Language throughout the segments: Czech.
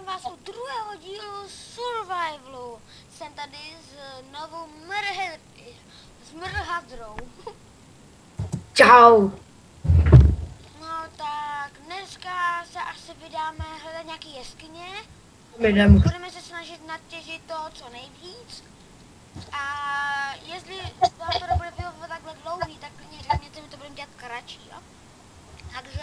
Vítám vás u druhého dílu Survivalu. Jsem tady s novou Mrhadrou. Čau. No tak dneska se asi vydáme hledat nějaký jeskyně. Budeme se snažit natěžit to co nejvíc. A jestli vám to nebude vyhovovat takhle dlouhý, tak klidně řekněte mi, to budeme dělat kratší, jo? Takže...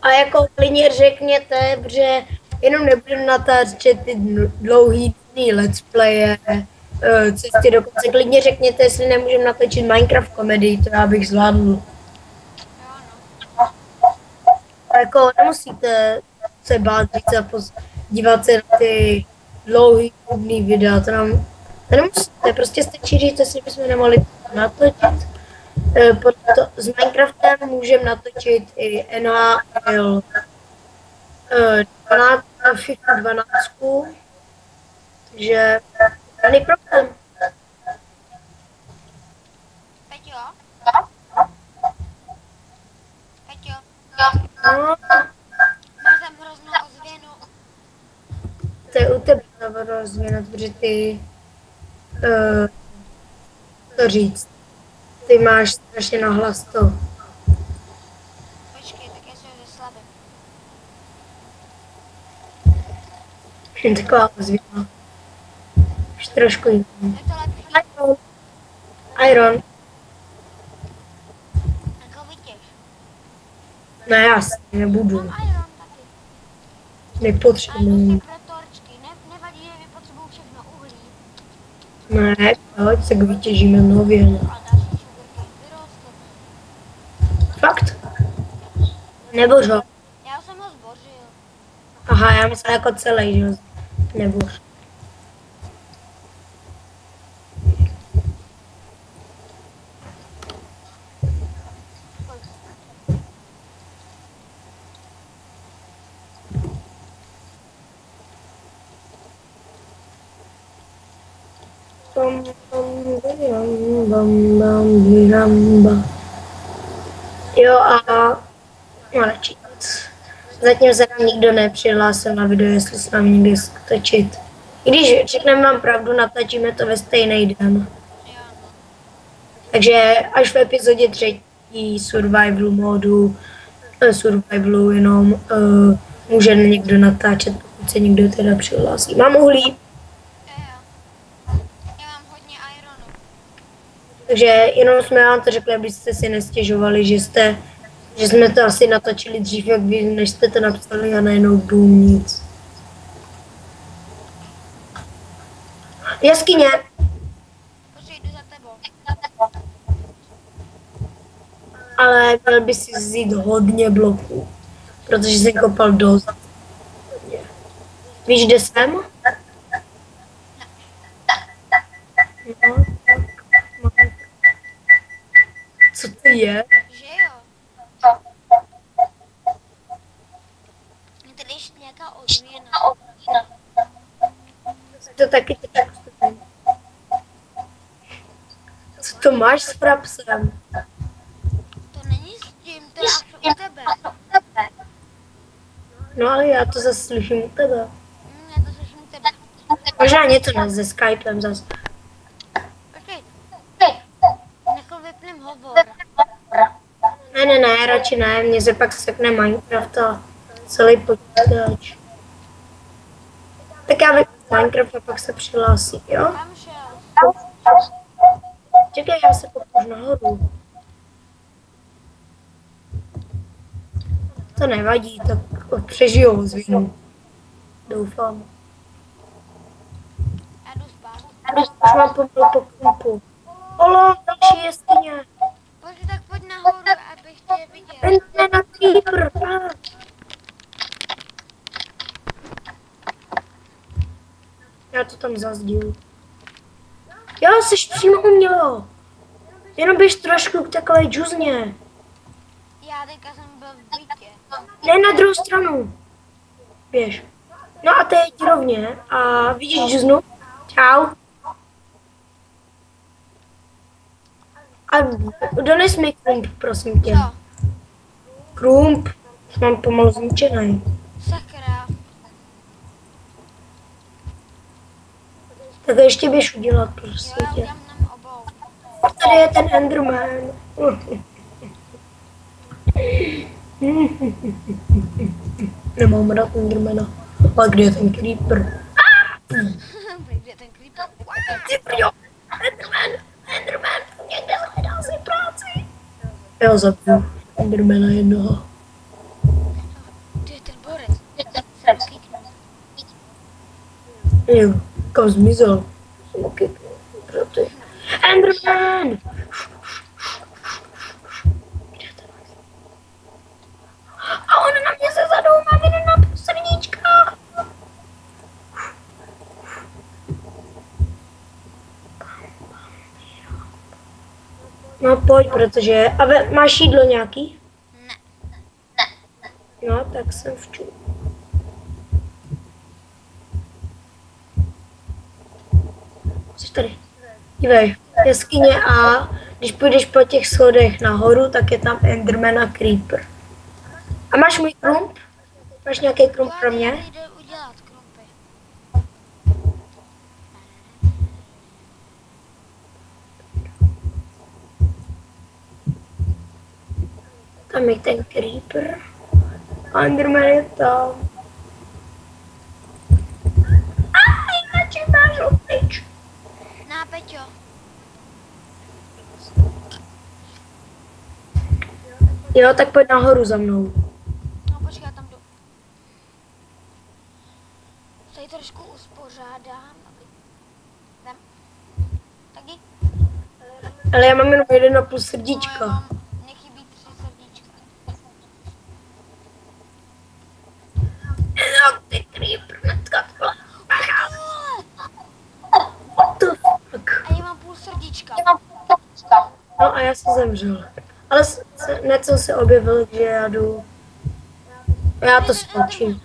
A jako klidně řekněte, protože jenom nebudeme natáčet ty dlouhý dny let's playe, cesty do konce. Klidně řekněte, jestli nemůžeme natočit Minecraft komedii, to já bych zvládl. Jo, no. A jako nemusíte se bát víc a dívat se na ty dlouhý nudný videa, to nemusíte, prostě stačí říct, jestli bychom nemohli natočit. S Minecraftem můžeme natočit i NHL 12, takže žádný problém. Peťo? Peťo? No, Máš tam hroznou ozvěnu. to je u tebe rozvěnat, protože ty, to říct, ty máš strašně nahlas to. Počkej, tak já se ho zeslabím. Jen taková ozvěna. Už trošku jiný. Je to lepší? Iron. Tak ho vytěž. Ne, já si nebudu. Mám iron taky. Nepotřebuji. Pro torčky. Nevadí, že vypotřebuju všechno uhlí. Ne, pojď, tak vytěžíme nově. A další sugarcane vyrostl. Fakt? Neboř ho. Já jsem ho zbořil. Aha, já myslím jako celý, že ho neboř. Jo a radši. Zatím se nám nikdo nepřihlásil na video, jestli s námi někde točit. I když řekneme vám pravdu, natačíme to ve stejný den. Jo, no. Takže až v epizodě 3. survivalu jenom může někdo natáčet, pokud se někdo teda přihlásí. Mám uhlí, Jo. Já mám hodně ironu. takže jenom jsme vám to řekli, abyste si nestěžovali, že jsme to asi natočili dřív, jak vy, než jste to napsali a najednou dům nic. Jaskyně. Počkej, jdu za tebou. Ale měl by si vzít hodně bloků, protože jsem kopal dost. Víš, kde jsem? No, co to je? Že jo? Je tady ještě nějaká ozvěna. To taky tak. Co to máš s frapsem? To není s tím, to je až u tebe. No ale já to zase slyším u tebe. Já to slyším u tebe. Možná něco ne, se Skypem zase. Počkej. Nechal vypnem hovor. Ne, radši ne, mně se pak sekne Minecraft a celý počítač. Tak já vypnu Minecraft a pak se přihlásí, jo? Kam šel? Čekaj, já se popůžu nahoru. To nevadí, tak přežijou ozvěnu. Doufám. Já jdu spát. Už mám pomalu po kumpu. Olo, další jeskyně. Počkej, tak pojď nahoru, abych tě viděl. Pojďme na creeper. Já to tam zazdílu. Jo, jsi přímo umělo. Jenom běž trošku k takové džuzně. Já teďka jsem byl v bytě. Ne, na druhou stranu. Běž. No a teď rovně. A vidíš džuznu? Čau. A dones mi krump, prosím tě. Co? Krump. Mám pomalu zničený. Sakra. Tak ještě běž udělat Jo, prostě já tě. udělám nám obou. A tady je ten Enderman. Nemám rád Endermana. A kde je ten Creeper? Kde je ten creeper? Ty prjo! Enderman! Někde hledal si práci! Jo, zabiju Endermana jednoho. Kde je ten borec? Jo, kam zmizel? Enderman! A on na mě se zadoumá, vyjde na půl srdíčka. No pojď, protože... A máš jídlo nějaký? Ne. No, tak jsem vču. Jsi tady. Dívej, jeskyně A, když půjdeš po těch schodech nahoru, tak je tam Enderman a Creeper. A máš můj krump? Máš nějaký krump pro mě? Jde udělat krumpy. Tam je ten Creeper. A Enderman je tam. A jinak máš opič. Na, Peťo. Jo, tak pojď nahoru za mnou. No počkej, já tam jdu. Tady trošku uspořádám. Jdem. Tak jdi. Ale já mám jenom 1,5 No, já srdíčka. mám, mě chybí 3 srdíčka. No, ty Creeper, matka tvoje. What the fuck? A já mám půl srdíčka. No a já jsem zemřel. Ale hned jsem se objevil, že já jdu. Já to skočím.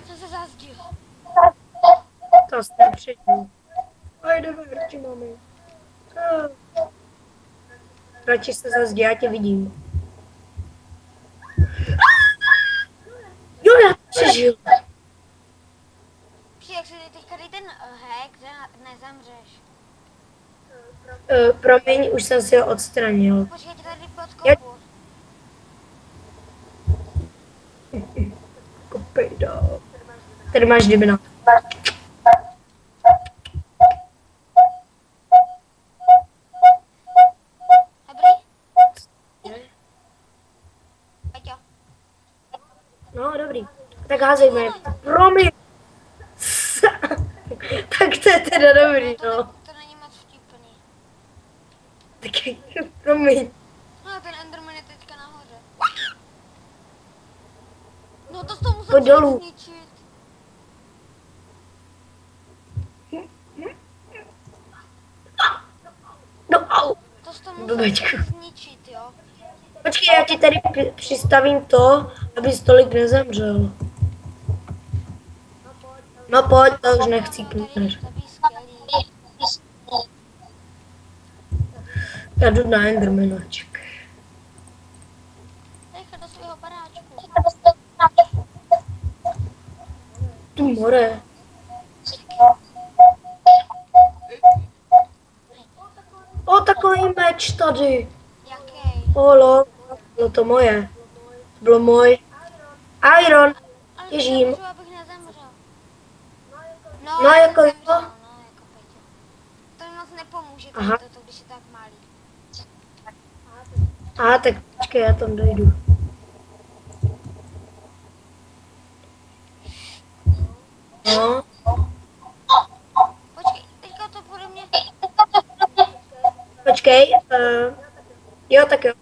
Jsem se zazdil. To jsem předtím. A jdeme, radši máme. Radši se zazdí, já tě vidím. Jo, já přežil. Jak se teďka dej ten hack, že nezemřeš. Promiň, už jsem si ho odstranil. Počkej, tě tady podkopu. Kopej dál. Tady máš dybina. Dobrý? Peťo. No, dobrý. Tak házejme. Promiň. Tak to je teda dobrý, no. To není moc vtipný. Tak promiň. No, ten Enderman je teďka nahoře. No to musím Pojď dolů. zničit. No, au. To musím Blbečku. zničit, jo. Počkej, já ti tady přistavím to, abys tolik nezemřel. No pojď, to už nechcípneš. To by skvělý. Já jdu na Endermana, čekaj. Rychle do svého baráčku. Tu more. O, takový meč tady. Jaký? O, lo. Bylo to moje. To bylo můj. Iron. Ale Těžím. to abych nezemřel. No, jako jo. No, jako Peťo. To mi moc nepomůže, Aha. to, když je tak malý. Aha, tak počkej, já tam dojdu. No. Počkej, teďka to bude mě... Počkej. Jo, tak jo.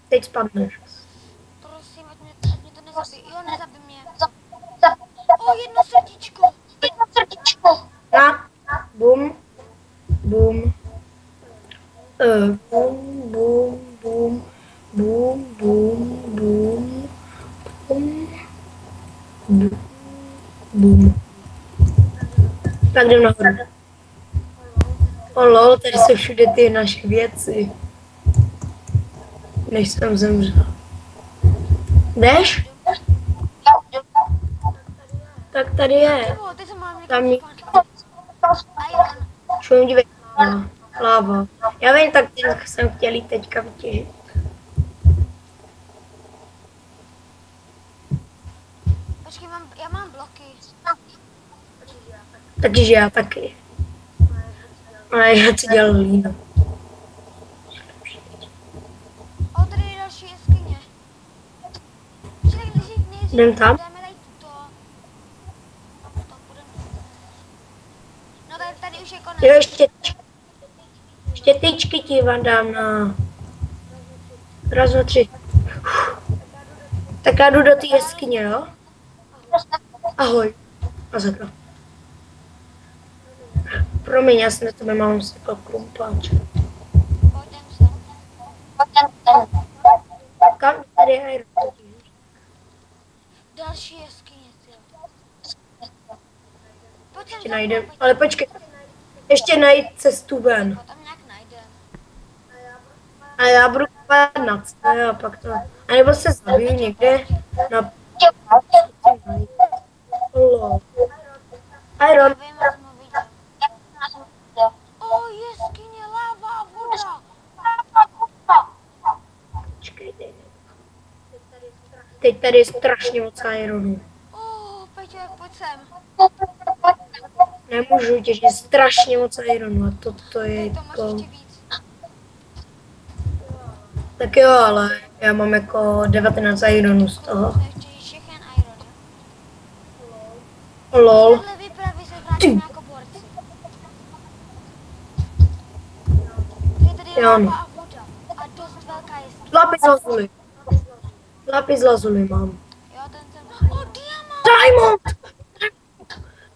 Teď spadneš. Prosím, ať mě to nezabije. Jo, nezabij mě. O, jedno srdíčko. Na. Bum. Bum. Bum, bum, bum. Bum, bum, bum. Bum. Bum. Bum. Tak jdem nahoru. O lol, tady jsou všude ty naše věci. Než jsem zemřel. Jdeš? Tak tady je. Nebo, teď jsem mám Tam někdo Iron. šum dívej. Láva. Já vím, tak jsem chtěl jít teďka vytěžit. Počkej, já mám bloky. Takže já taky. Ale já to dělal líno. O, tady je další jeskyně. Jdem tam? Jdeme tady tuto. To půjdeme. No tady už je konec. Jo, ještě tyčky ti vám dám na... Raz, dva, tři. Tak já jdu do té jeskyně, jo? Ahoj. A zakra. Promiň, já jsem na tebe mám sypal krumpáč. Pojďme sem. Kam tady je Iron? Další jeskyně, tyjo. Pojď sem Ještě za najdem. mnou, pojď. Ale počkej. Ještě najít cestu ven. Tam nějak najdem. A já budu padnout. A pak to... A nebo se zabiju někde na... Lol. Iron. Já vím, já jsem ho viděl. O, jeskyně, láva a voda. Počkejte. Teď tady je strašně moc Ironu. O, Peťo, pojď sem. Nemůžu těžit strašně moc Ironu a toto je To máš jako... ještě víc. Tak jo, ale já mám jako 19 Ironu z toho. To ještě všechen iron, jo? Lol. Tahle výpravy se vrátíme jako borci. Je tady Jo, no. láva a voda. A dost velká jeskyně. Lápis lazuli. Lápis lazuli mám. Jo, ten jsem... O, diamant! Diamond!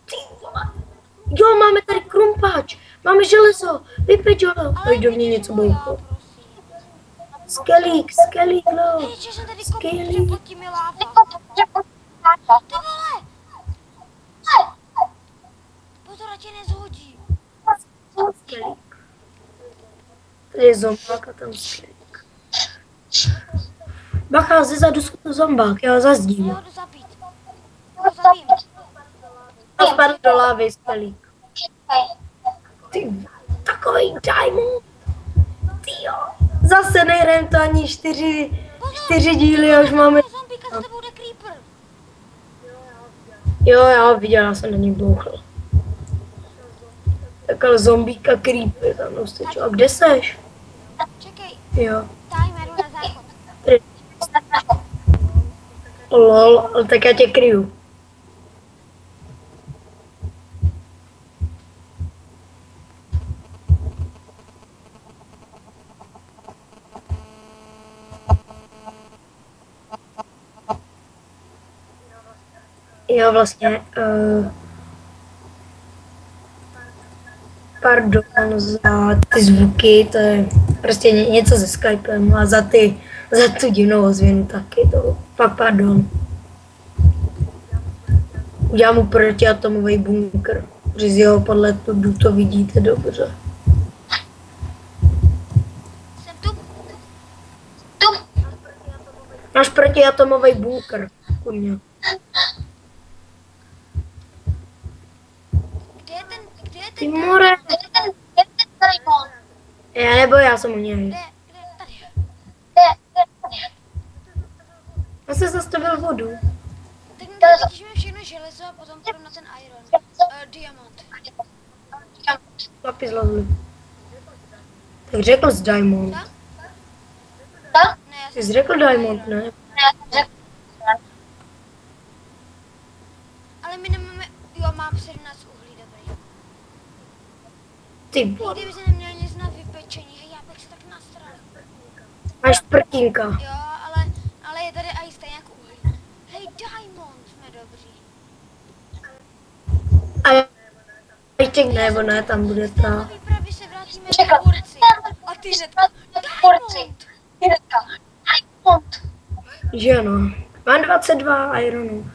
Ty vole. Jo, máme tady krumpáč. Máme železo. Vypěť ho. Pojď do mě něco bouchlo. prosím. Skelík, no. Hej, že jsem tady kopl, že Skelík. pod tím je láva. Ty vole! Pozor, ať tě nezhodí. Skelík. Tady je zombák a tam skelík. Bacha, ze zadu jsou to zombák, já zazdím. Já ho jdu zabít. Já ho zabím. A spadl do lávy skelík. Ty, takový diamond. Ty jo. Zase nehrajeme to ani čtyři díly a už máme... Zombíka, za tebou jde creeper. Jo, já ho viděl, já jsem na něj bouchl. Tak ale zombíka creepy tam dosteču. A kde seš? Čekej, Jo. time, jdu na záchod. Tady. Lol, ale tak já tě kryju. Jo, vlastně, pardon za ty zvuky, to je prostě něco se Skypem a za tu divnou ozvěnu taky, to fakt pardon. Udělám mu protiatomový bunkr, protože z jeho podhledu to vidíte dobře. Jsem tu. Máš protiatomový bunkr, kurňa. Kde je Ty ten more. Já jsem u něj. Kde, tady. Já jsem zastavil vodu. Tak my tady vytěžíme všechno železo a potom půjdeme na ten iron. Diamant. Lapis lazuli. Tak řekl jsi diamond. Ne, já Ty jsem... jsi řekl diamond, ne? Ale my nemáme... Jo, mám 17 uhlí, dobrý. Ty Hej, vole. kdyby se neměl nic na vypečení, hej, já bych se tak nasral. Máš prkínka. Jo, ale je tady i stejně jako uhlí. Hej, diamond, jsme dobří. A ještě nebo ne, tam bude Z této ta... výpravy se vrátíme jako borci. A ty hnedka, diamond! Že ano. Mám 22 ironů.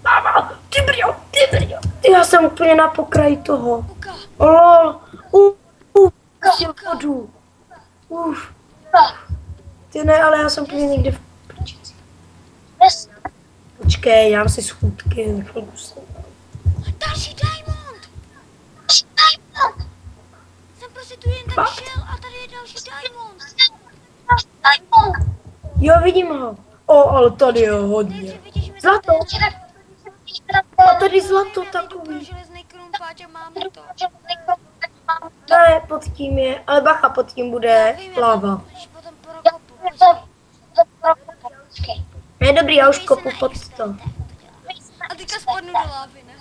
Lava, ty brjo. Ty, já jsem úplně na pokraji toho. Uka, Lol, pustil vodu. Ty ne, ale já jsem úplně někde v prčici. Počkej, já mám si schůdky. Další diamond! Jsem prostě tu jen tak šel a tady je další diamond. Jo, vidím ho. O, ale tady je hodně. Nejdřív vytěžíme Zlato. ten. A tady zlato Já jdu pro takový. železný krumpáč a mám to. Ne, pod tím je, ale bacha, pod tím bude lava. Když potom prokopu, počkej. Ne, dobrý, já už kopu pod to. A teďka spadnu do lávy, ne?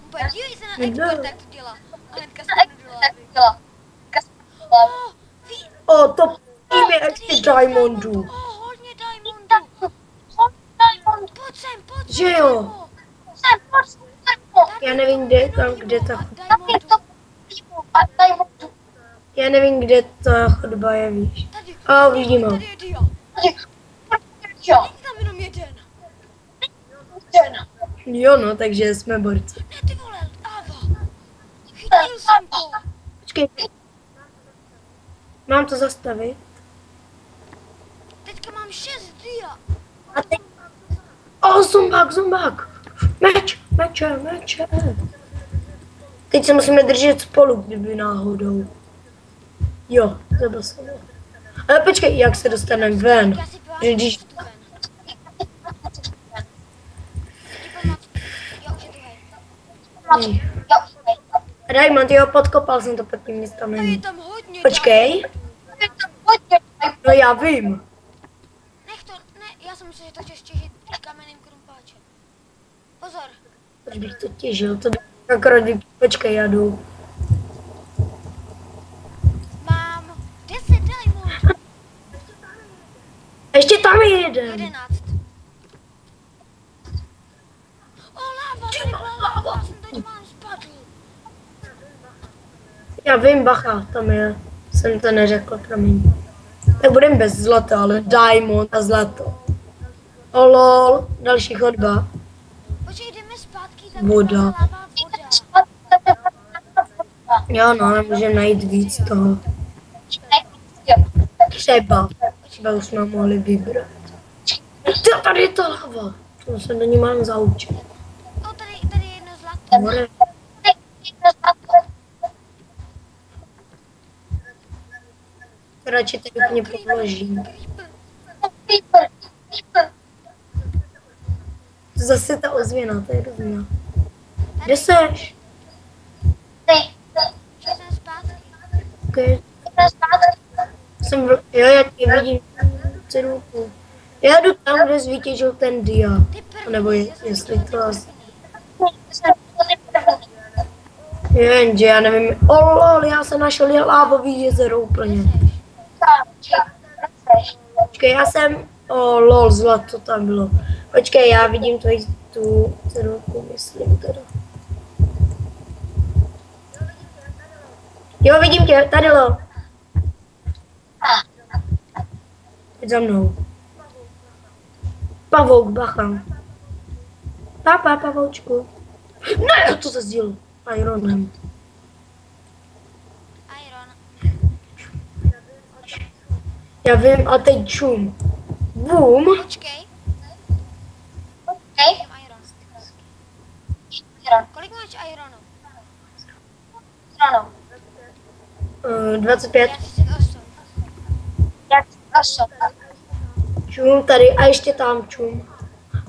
Úplně dívej se na expert, jak to dělá. A hnedka spadnu do lávy. Oh, O, to tím je extra diamondů. hodně diamondů. Pojď sem, pojď sem. Že jo? Tady Já nevím, kde tam, kde ta diamondů. já nevím, kde ta chodba je, víš. Tady, A vidím ho. tady je dia. Není tam jenom jeden. Jo, no, takže jsme borci. Ne, ty vole, láva. Chytil jsem to. Počkej. Mám to zastavit? Teďka mám 6 dia. A teď... O, zumbák. Meče. Teď se musíme držet spolu, kdyby náhodou. Jo, zabil jsem ho. Ale počkej, jak se dostaneme ven? Já si Že když... cestu ven. Já už je tu hej. Diamond, jo, podkopal jsem to pod tím místem. Tady je tam hodně Počkej. No já vím. Nech to, ne, já jsem myslel, že to chceš těžit kamenným krumpáčem. Pozor. Proč bych to těžil? To akorát počkej, já jdu. Mám 10 diamondů. Ještě tam je jeden. 11. O, láva, tady byla láva, já jsem teď mám spadl. Já vím, bacha, tam je. Jsem to neřekl, promiň. Tak budeme bez zlata, ale diamond a zlato. O lol, další chodba. Počkej, jdeme zpátky, tam Voda. byla láva, voda. Jo, no, můžeme najít víc toho. Třeba už jsme mohli vybrat. Co, tady je ta lava. To se do ní mám zaučit. O, tady je jedno zlato. More. Radši tady úplně podložím. Zase ta ozvěna, to je hrozná. Kde seš? Šel jsem zpátky. Okay. Jo, já tě vidím. Cedulku. Já jdu tam, kde zvítěžil ten dia. Ty první, Nebo já jsem jestli viděla to ten asi... Jenže já nevím. O lol, já jsem našel lávový jezero úplně. Počkej, já jsem... O lol, zlato tam bylo. Počkej, já vidím tu cedulku, myslím teda. Jo, vidím tě, tady lo. Pojď za mnou. Pavouk, bacha. Pavoučku. Ne, to se sdíl. Ironem. Iron. Já vím, a teď čum. Boom. Počkej. Iron. Kolik máš ironu? 25. Já 38. Čum tady a ještě tam čum.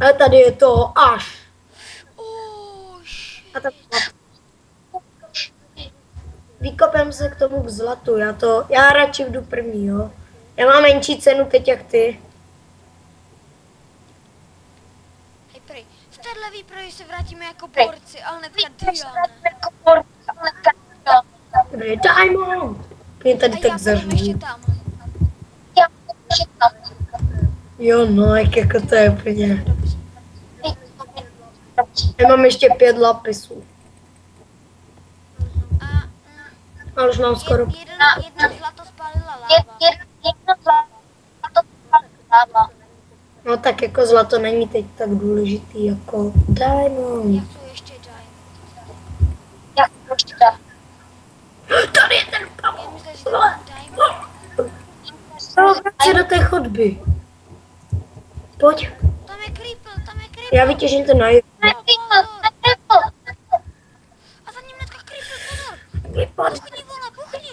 Ale tady je to až. Oh, shit. A tam vykopem se k tomu k zlatu. Já radši jdu první, jo. Já mám menší cenu teď jak ty. Hej, prej. V téhle výpravě se vrátíme jako borci, ale hnedka Diana. Tady je diamond. Mě tady A tak já půjdem ještě zařvu. tam. Jo, no, jako to je úplně. Dobře. Já mám ještě 5 lapisů. A Ale už mám skoro. jedno zlato spálila láva. No tak jako zlato není teď tak důležitý jako diamond. Já chci ještě diamond. Tady je ten Já myslím, že to je diamond. pavouk. hudby. Pojď, Tam je creeper, tam je creeper. já vytěžím ten knife. Pozor. A za ním hnedka creeper, pozor. Vypadl. Buchni, vole, buchni.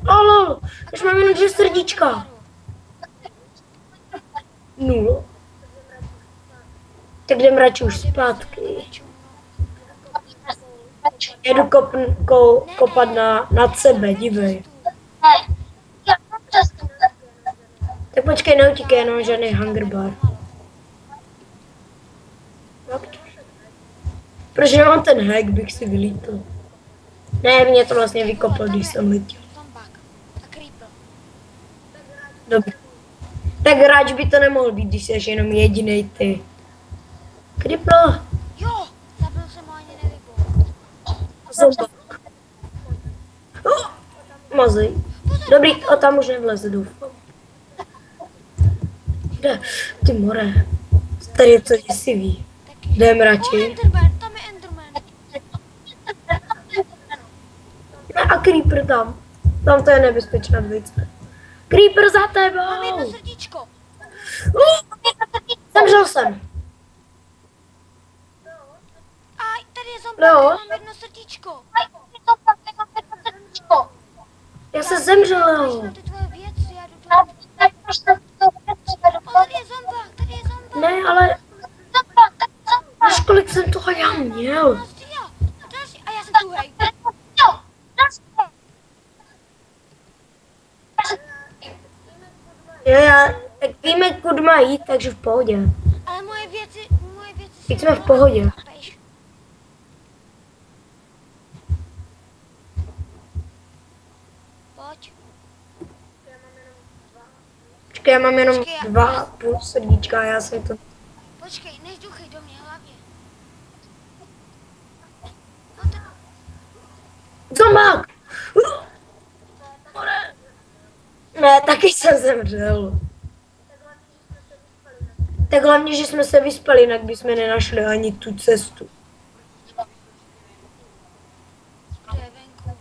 Ale, už mám jenom 2 srdíčka. 0. Tak jdem radši už zpátky. Jedu kopat nad sebe, dívej. Tak počkej, neutíkej, jenom žádný hunger bar. Proč nemám ten hack, bych si vylítl. Ne, mě to vlastně vykopl, když jsem letěl. Zombák a creeper. Dobře. Tak hráč by to nemohl být, když jsi jenom jedinej ty. Creeper. Jo, zabil jsem ho ani nevybil. Zombák. Mazej. Dobrý, a tam už nevleze, doufám. Kde? Ty more. Tady je to děsivý. Jdem radši. Enderman, tam je Enderman. A Creeper tam. Tam to je nebezpečná dvojice. Creeper za Mám jedno tebou. srdíčko. Zemřel jsem. A tady je zombák, Leo? mám jedno srdíčko. Já se zemřel, Máš Leo. na ty tvoje věci, já jdu do... O, tady je zombák, tady je zombák. Ne, ale... Víš, kolik jsem toho já měl? Další, a já jsem tuhej. Já, tak víme, kud má jít, takže v pohodě. Ale moje věci Teď jsme v pohodě. Pejš. Pojď. Počkej, já mám jenom 2,5 srdíčka, já jsem to... Počkej, než duchy do mě hlavě. No tak, Zombák! Ne, taky jsem zemřel. Tak hlavně, že jsme se vyspali, jinak bychom nenašli ani tu cestu. to je venku.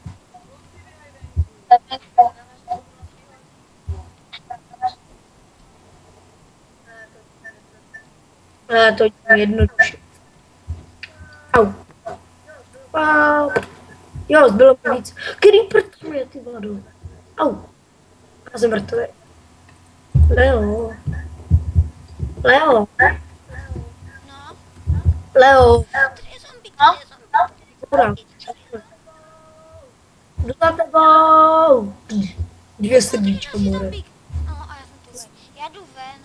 Ne, to je jednoduše. Au. Au. Jo, zbylo mi víc. Creeper tam je, ty vlado. Au. Já jsem mrtvý. Leo. Leo. No, Leo. tady je zombík, tady je zombík. Dobrá. Jdu za tebou. 2 srdíčka, Další more. zombík. No, a já jsem tuhej. Já jdu ven.